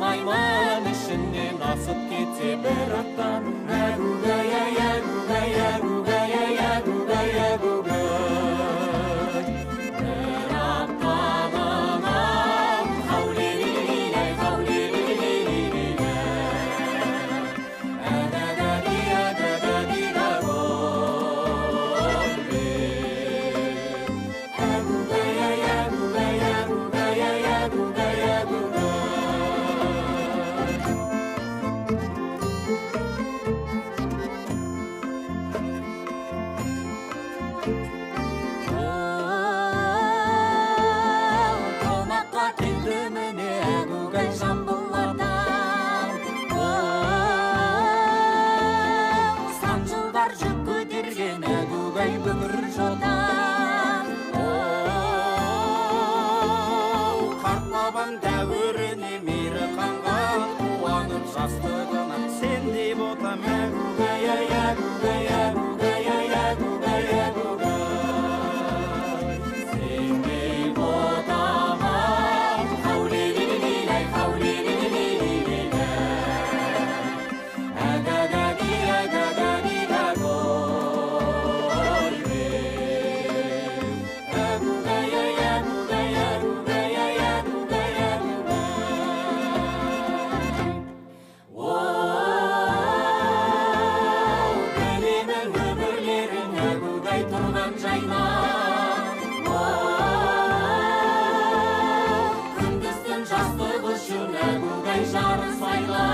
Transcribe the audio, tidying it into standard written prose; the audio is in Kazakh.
айман ішінен асып кетсе бір аттан. Әгугай, әгугай, әгугай, әгугай, әгугай. Бір аттанынан хау-лей-лей-лей, хау-лей-лей-лей-лей. Әгәгәди, әгәгәди, әгугай. Әгугай, әгугай, әгугай, әгугай, әгугай. Қонаққа келді міне әгугай жамбылlarдан. Сан жылдар жүк көтерген әгугай бүкір жолдан. Қарт бабам дәуіріне мейірі қанған, қуанып жастығына сендей ботам. Әгугай, әгугай, әгугай, әгугай, әгугай. Сендей ботама хау-лей-лей-лей-лей, хау-лей-лей-лей-лей. Әгәгәди, әгәгәди, әгугай. Әгугай, әгугай, әгугай, әгугай, әгугай. Білемін өмірлерің әгугай тұрған жайнан. Күндіз-түн жастық үшін әгугай жарыс айла.